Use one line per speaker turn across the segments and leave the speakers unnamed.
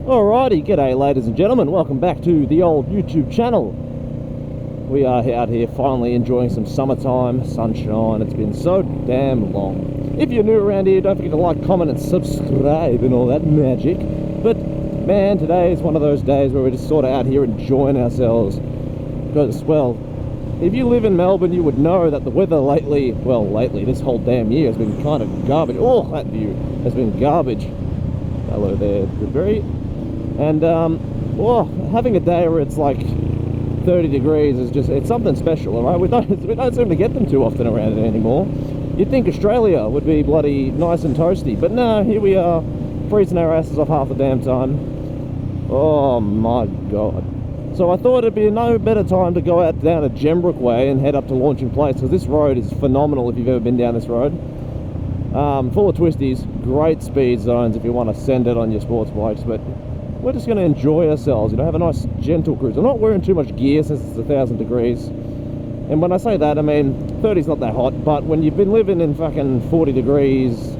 Alrighty, g'day ladies and gentlemen, welcome back to the old YouTube channel. We are out here finally enjoying some summertime sunshine. It's been so damn long. If you're new around here, don't forget to like, comment and subscribe and all that magic. But man, today is one of those days where we're just sort of out here enjoying ourselves. Because, well, if you live in Melbourne, you would know that the weather lately, this whole damn year has been kind of garbage. Oh, that view has been garbage. Hello there, Goodberry. And having a day where it's like 30 degrees is just, it's something special, all right? We don't seem to get them too often around it anymore. You'd think Australia would be bloody nice and toasty, but no, here we are, freezing our asses off half the damn time. Oh my god. So I thought it'd be no better time to go out down to Gembrook Way and head up to Launching Place, because this road is phenomenal if you've ever been down this road. Full of twisties, great speed zones if you want to send it on your sports bikes, but we're just going to enjoy ourselves, have a nice gentle cruise. I'm not wearing too much gear since it's 1,000 degrees. And when I say that, I mean 30's not that hot, but when you've been living in fucking 40 degrees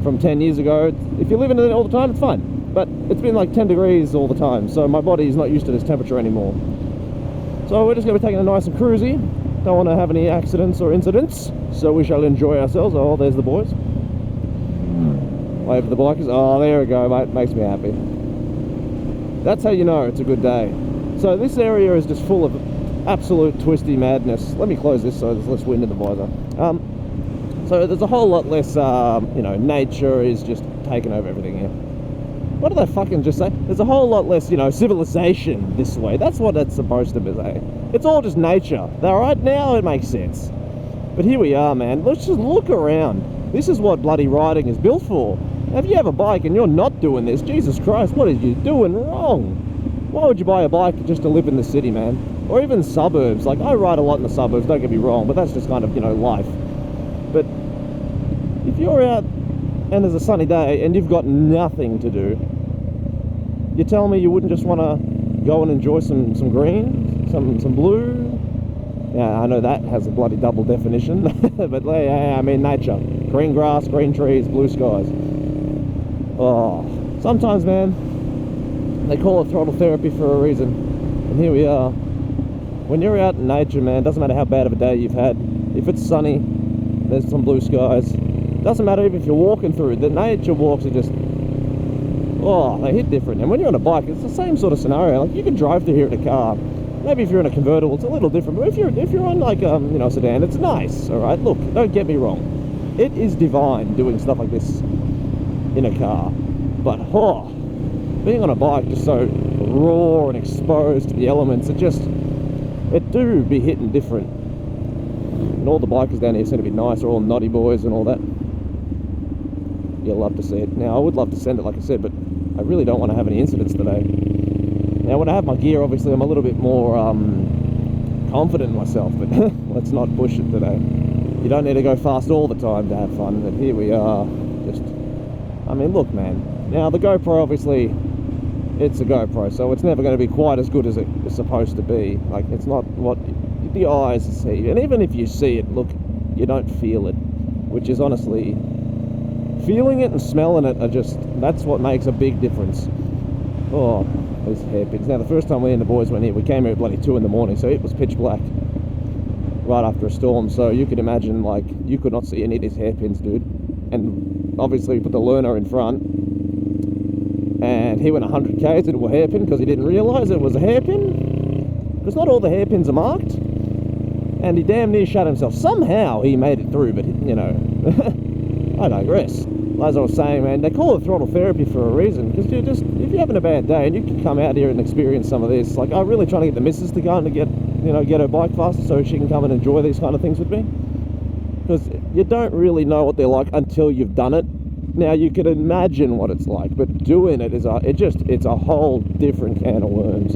from 10 years ago, if you're living in it all the time, it's fine. But it's been like 10 degrees all the time, so my body is not used to this temperature anymore. So we're just going to be taking it nice and cruisy. Don't want to have any accidents or incidents, so we shall enjoy ourselves. Oh, there's the boys. Wave for the bikers. Oh, there we go, mate. Makes me happy. That's how you know it's a good day. So this area is just full of absolute twisty madness. Let me close this so there's less wind in the visor. So there's a whole lot less, nature is just taking over everything here. What did I fucking just say? There's a whole lot less, civilization this way. That's what it's supposed to be saying. It's all just nature. Alright, now it makes sense. But here we are, man. Let's just look around. This is what bloody riding is built for. If you have a bike and you're not doing this, Jesus Christ, what are you doing wrong? Why would you buy a bike just to live in the city, man? Or even suburbs. Like, I ride a lot in the suburbs, don't get me wrong, but that's just kind of, life. But if you're out and there's a sunny day and you've got nothing to do, you tell me you wouldn't just want to go and enjoy some green, some blue? Yeah, I know that has a bloody double definition, but yeah, I mean nature. Green grass, green trees, blue skies. Oh, sometimes, man, they call it throttle therapy for a reason. And here we are. When you're out in nature, man, doesn't matter how bad of a day you've had. If it's sunny, there's some blue skies. Doesn't matter even if you're walking through. The nature walks are just, they hit different. And when you're on a bike, it's the same sort of scenario. Like, you can drive through here in a car. Maybe if you're in a convertible, it's a little different. But if you're on like a sedan, it's nice. All right, look, don't get me wrong. It is divine doing stuff like this in a car, but being on a bike just so raw and exposed to the elements, it do be hitting different. And all the bikers down here seem to be nice, are all naughty boys and all that. You'll love to see it. Now I would love to send it, like I said, but I really don't want to have any incidents today. Now when I have my gear, obviously I'm a little bit more confident in myself, but let's not push it today. You don't need to go fast all the time to have fun, but here we are. I mean, look, man. Now, the GoPro, obviously, it's a GoPro, so it's never going to be quite as good as it is supposed to be. Like, it's not what the eyes see. And even if you see it, look, you don't feel it. Which is honestly, feeling it and smelling it are just, that's what makes a big difference. Oh, these hairpins. Now, the first time we and the boys went here, we came here at bloody 2 in the morning, so it was pitch black right after a storm. So you could imagine, like, you could not see any of these hairpins, dude. And obviously we put the learner in front, and he went 100 k's into a hairpin because he didn't realise it was a hairpin, because not all the hairpins are marked, and he damn near shut himself. Somehow he made it through, but I digress. As I was saying, man, they call it throttle therapy for a reason, because if you're having a bad day and you can come out here and experience some of this, like I'm really trying to get the missus to go and to get her bike faster so she can come and enjoy these kind of things with me. Because you don't really know what they're like until you've done it. Now you can imagine what it's like, but doing it is it's a whole different can of worms.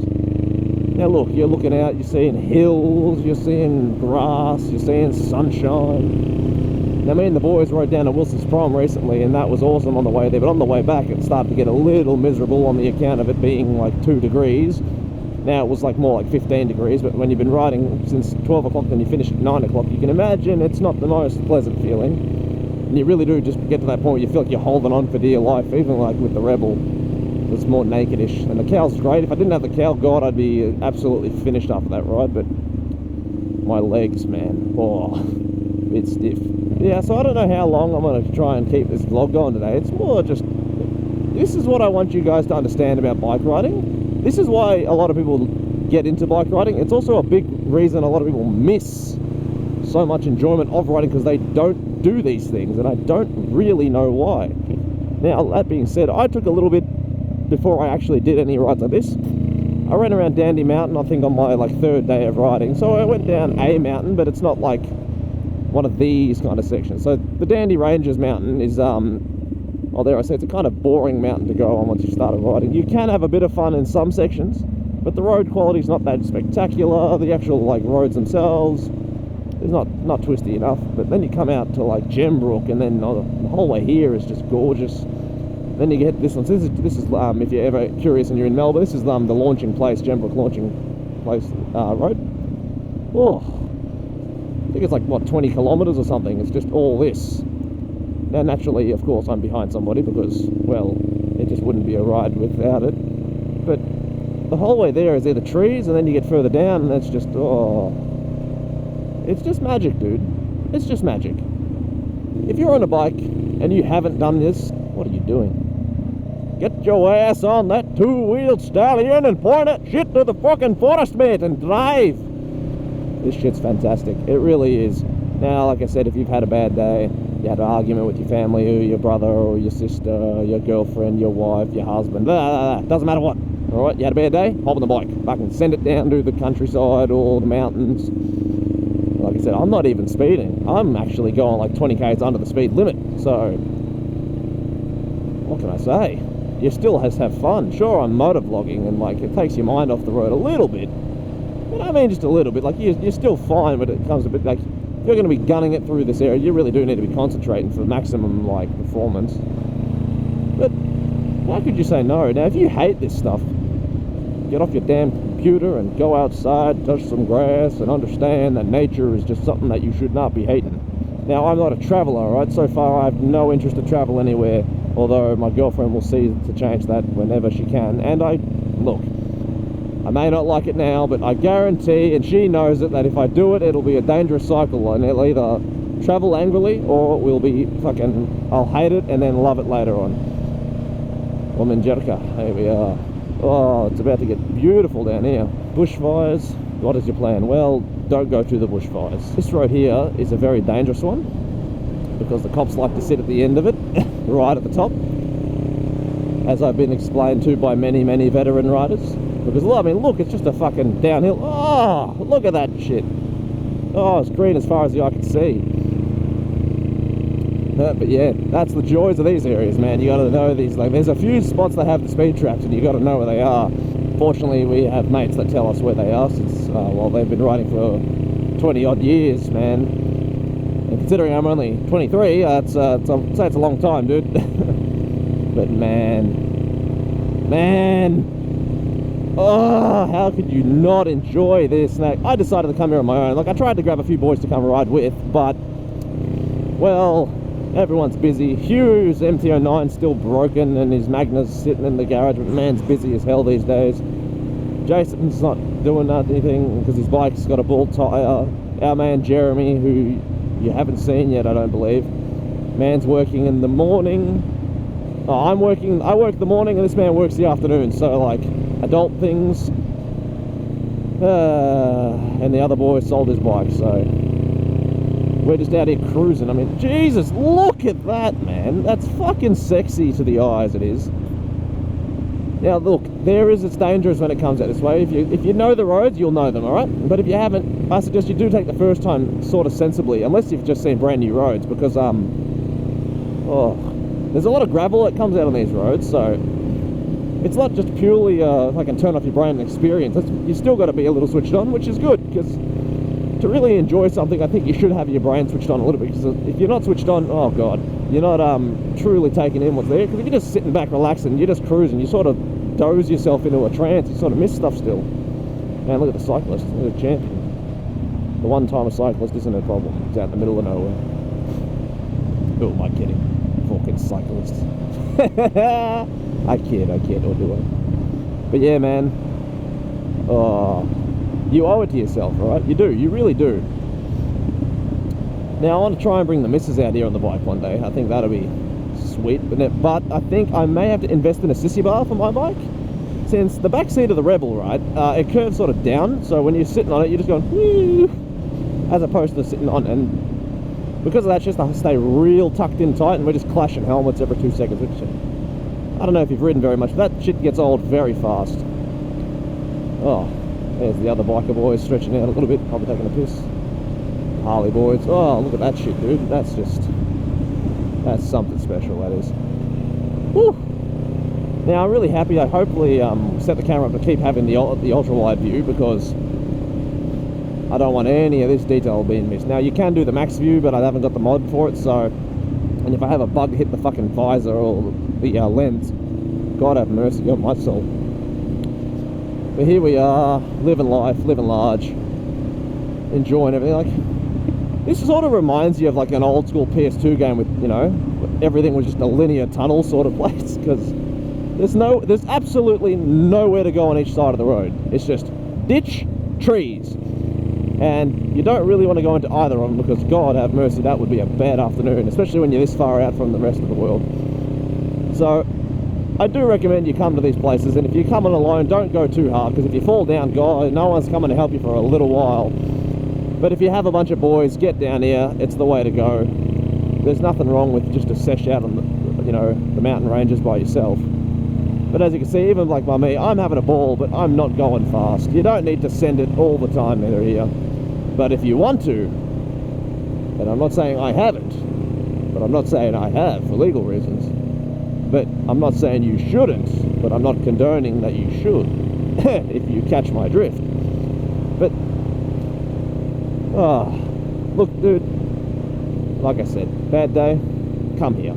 Now look, you're looking out, you're seeing hills, you're seeing grass, you're seeing sunshine. Now me and the boys rode down to Wilson's Prom recently, and that was awesome on the way there, but on the way back it started to get a little miserable on the account of it being like 2 degrees. Now it was like more like 15 degrees, but when you've been riding since 12 o'clock and you finish at 9 o'clock, you can imagine it's not the most pleasant feeling. And you really do just get to that point where you feel like you're holding on for dear life, even like with the Rebel. It's more nakedish, and the cow's great. If I didn't have the cow, God, I'd be absolutely finished after that ride. But my legs, man, oh, a bit stiff. Yeah, so I don't know how long I'm going to try and keep this vlog going today. It's more just, this is what I want you guys to understand about bike riding. This is why a lot of people get into bike riding. It's also a big reason a lot of people miss so much enjoyment of riding, because they don't do these things, and I don't really know why. Now, that being said, I took a little bit before I actually did any rides like this. I ran around Dandy Mountain, I think, on my third day of riding. So I went down a mountain, but it's not like one of these kind of sections. So the Dandy Ranges mountain is, well, there I say, it's a kind of boring mountain to go on once you started riding. You can have a bit of fun in some sections, but the road quality is not that spectacular. The actual roads themselves is not twisty enough. But then you come out to Gembrook, and then the whole way here is just gorgeous. Then you get this one. So this is if you're ever curious and you're in Melbourne, this is the launching place, Gembrook launching place road. Oh, I think it's what, 20 kilometers or something. It's just all this. Now, naturally, of course, I'm behind somebody because, well, it just wouldn't be a ride without it. But the whole way there is either trees, and then you get further down, and it's just, oh, it's just magic, dude. It's just magic. If you're on a bike and you haven't done this, what are you doing? Get your ass on that two-wheeled stallion and point that shit to the fucking forest, mate, and drive. This shit's fantastic. It really is. Now, like I said, if you've had a bad day, you had an argument with your family, or your brother, or your sister, your girlfriend, your wife, your husband, blah, blah, blah, doesn't matter what. All right, you had a bad day, hop on the bike. Fucking send it down to the countryside or the mountains. Like I said, I'm not even speeding. I'm actually going 20 k's under the speed limit. So, what can I say? You still have to have fun. Sure, I'm motovlogging, and it takes your mind off the road a little bit. But I mean, just a little bit. You're still fine, but it comes a bit if you're going to be gunning it through this area, you really do need to be concentrating for maximum performance. But how could you say no? Now, if you hate this stuff, get off your damn computer and go outside, touch some grass, and understand that nature is just something that you should not be hating. Now, I'm not a traveler, right? So far, I have no interest to travel anywhere, although my girlfriend will see to change that whenever she can. And look, I may not like it now, but I guarantee, and she knows it, that if I do it, it'll be a dangerous cycle, and it'll either travel angrily, or we'll be I'll hate it and then love it later on. Womanjerka, here we are. Oh, it's about to get beautiful down here. Bushfires, what is your plan? Well, don't go through the bushfires. This road here is a very dangerous one, because the cops like to sit at the end of it, right at the top, as I've been explained to by many, many veteran riders. Because, I mean, look, it's just a fucking downhill. Oh, look at that shit. Oh, it's green as far as the eye can see. But yeah, that's the joys of these areas, man. You gotta know these. There's a few spots that have the speed traps, and you gotta know where they are. Fortunately, we have mates that tell us where they are, since well, they've been riding for 20 odd years, man. And considering I'm only 23, I'd say it's a long time, dude. But man, oh, how could you not enjoy this? Now, I decided to come here on my own. I tried to grab a few boys to come ride with, but, well, everyone's busy. Hugh's MT-09's still broken, and his Magna's sitting in the garage, but man's busy as hell these days. Jason's not doing anything because his bike's got a bald tyre. Our man Jeremy, who you haven't seen yet, I don't believe, man's working in the morning. Oh, I work the morning, and this man works the afternoon, so adult things. And the other boy sold his bike, so we're just out here cruising. I mean, Jesus, look at that, man. That's fucking sexy to the eyes, it is. Now, look, it's dangerous when it comes out this way. If you know the roads, you'll know them, all right? But if you haven't, I suggest you do take the first time sort of sensibly, unless you've just seen brand new roads, because, there's a lot of gravel that comes out on these roads, so it's not just purely turn off your brain and experience. You still got to be a little switched on, which is good, because to really enjoy something, I think you should have your brain switched on a little bit, because if you're not switched on, oh god, you're not truly taking in what's there. Because if you're just sitting back relaxing, you're just cruising, you sort of doze yourself into a trance, you sort of miss stuff still. Man, look at the cyclist, look at the champion. The one-timer cyclist isn't a problem, it's out in the middle of nowhere. Who am I kidding? Fucking cyclists. I kid, or do I? But yeah, man. Oh, you owe it to yourself, right? You do, you really do. Now, I want to try and bring the missus out here on the bike one day. I think that'll be sweet. But I think I may have to invest in a sissy bar for my bike. Since the back seat of the Rebel, right, it curves sort of down. So when you're sitting on it, you're just going, woo, as opposed to sitting on. And because of that, just have to stay real tucked in tight. And we're just clashing helmets every 2 seconds. Which, I don't know if you've ridden very much, but that shit gets old very fast. Oh, there's the other biker boys stretching out a little bit, probably taking a piss. Harley boys. Oh, look at that shit, dude. That's something special, that is. Woo! Now, I'm really happy. I hopefully set the camera up to keep having the ultra-wide view, because I don't want any of this detail being missed. Now, you can do the max view, but I haven't got the mod for it, so... And if I have a bug hit the fucking visor or the lens, God have mercy on my soul. But here we are, living life, living large, enjoying everything. Like, this sort of reminds you of like an old school PS2 game with, you know, everything was just a linear tunnel sort of place, because there's absolutely nowhere to go on each side of the road. It's just ditch, trees, and you don't really want to go into either of them, because God have mercy, that would be a bad afternoon, especially when you're this far out from the rest of the world. So I do recommend you come to these places, and if you're coming alone, don't go too hard, because if you fall down, God, no one's coming to help you for a little while. But if you have a bunch of boys, get down here, it's the way to go. There's nothing wrong with just a sesh out on the, you know, the mountain ranges by yourself. But as you can see, even like by me, I'm having a ball, but I'm not going fast. You don't need to send it all the time out here. But if you want to, and I'm not saying I haven't, but I'm not saying I have for legal reasons, but I'm not saying you shouldn't, but I'm not condoning that you should, if you catch my drift. But, look, dude, like I said, bad day, come here.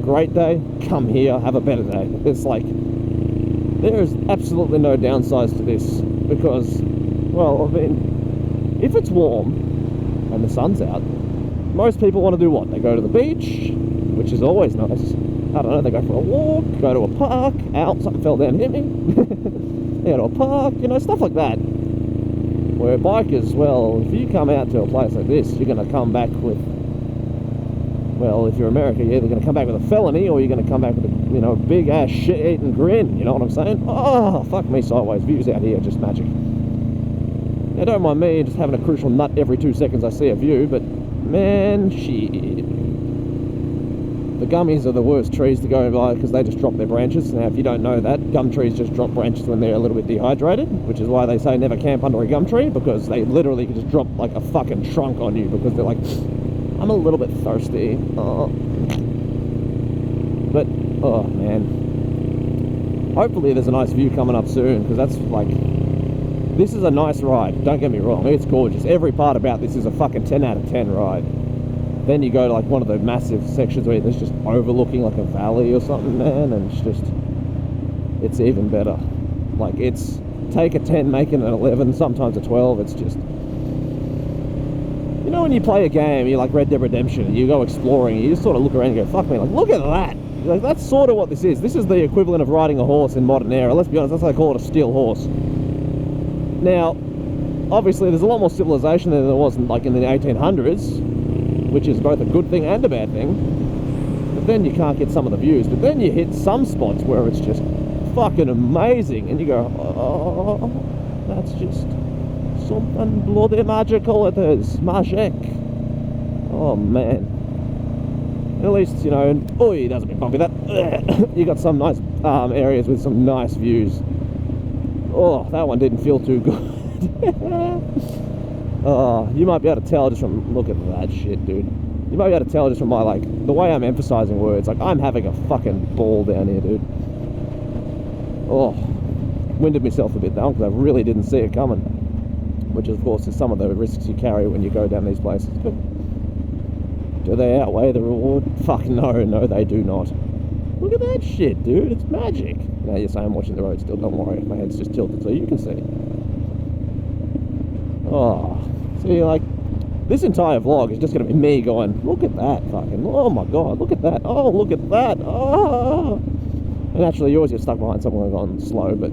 Great day, come here, have a better day. It's like, there is absolutely no downsides to this, because, well, I mean, if it's warm and the sun's out, most people want to do what? They go to the beach, which is always nice. I don't know, they go for a walk, go to a park, out, something fell down and hit me. They go to a park, you know, stuff like that. Where bikers, well, if you come out to a place like this, you're going to come back with, well, if you're American, you're either going to come back with a felony, or you're going to come back with a, you know, big ass shit-eating grin, you know what I'm saying? Oh, fuck me sideways, views out here are just magic. Now, don't mind me just having a crucial nut every 2 seconds I see a view, but, man, shit. The gummies are the worst trees to go by, because they just drop their branches. Now, if you don't know that, gum trees just drop branches when they're a little bit dehydrated, which is why they say never camp under a gum tree, because they literally can just drop like a fucking trunk on you, because they're like, I'm a little bit thirsty. Oh. But, oh man. Hopefully there's a nice view coming up soon, because that's like, this is a nice ride, don't get me wrong, it's gorgeous. Every part about this is a fucking 10 out of 10 ride. Then you go to like one of the massive sections where there's just overlooking like a valley or something, man, and it's just, it's even better. Like, it's, take a 10, make it an 11, sometimes a 12, it's just, you know when you play a game, you like Red Dead Redemption, and you go exploring, and you just sort of look around and go, fuck me, like, look at that! Like, that's sort of what this is. This is the equivalent of riding a horse in modern era. Let's be honest, that's why they call it a steel horse. Now, obviously there's a lot more civilization than there was in, like in the 1800s, which is both a good thing and a bad thing. But then you can't get some of the views. But then you hit some spots where it's just fucking amazing, and you go, oh, that's just something bloody magical it is. Magic. Oh man. At least, you know, oi, that was a bit bumpy, that. You got some nice areas with some nice views. Oh, that one didn't feel too good. Oh, you might be able to tell just from, look at that shit, dude. You might be able to tell just from my, like, the way I'm emphasizing words. Like, I'm having a fucking ball down here, dude. Oh, winded myself a bit down, because I really didn't see it coming. Which, of course, is some of the risks you carry when you go down these places. But do they outweigh the reward? Fuck no, they do not. Look at that shit, dude. It's magic. Now, yes, I am watching the road still. Don't worry. My head's just tilted so you can see. Oh, see, like, this entire vlog is just going to be me going, look at that fucking, oh my god, look at that, oh, look at that, oh. And naturally, you always get stuck behind someone going slow, but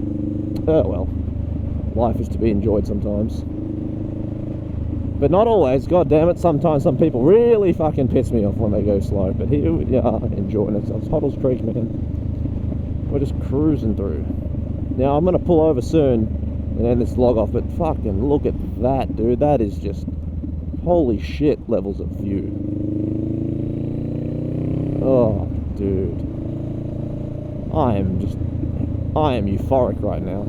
oh well. Life is to be enjoyed sometimes. But not always. God damn it, sometimes some people really fucking piss me off when they go slow. But here we are, enjoying ourselves. Hoddles Creek, man. We're just cruising through. Now, I'm going to pull over soon and end this vlog off, but fucking look at that, dude. That is just, holy shit, levels of view. Oh, dude. I am euphoric right now.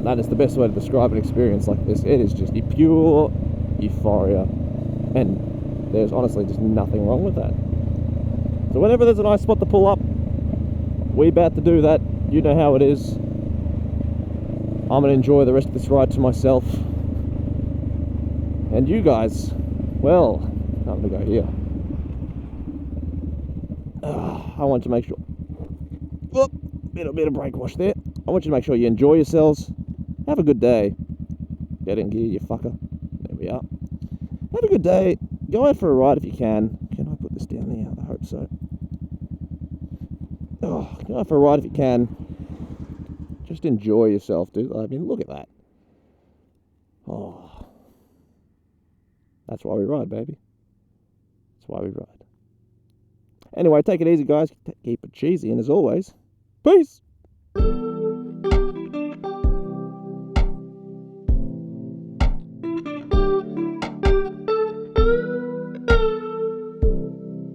That is the best way to describe an experience like this. It is just pure euphoria, and there's honestly just nothing wrong with that. So whenever there's a nice spot to pull up, we about to do that. You know how it is. I'm gonna enjoy the rest of this ride to myself, and you guys, well, I'm gonna go here. I want to make sure, whoop, bit of brake wash there. I want you to make sure you enjoy yourselves. Have a good day. Get in gear, you fucker. There we are. Have a good day. Go out for a ride if you can. Can I put this down here? I hope so. Oh, go out for a ride if you can. Just enjoy yourself, dude. I mean, look at that. Oh. That's why we ride, baby. That's why we ride. Anyway, take it easy, guys. Keep it cheesy, and as always, peace.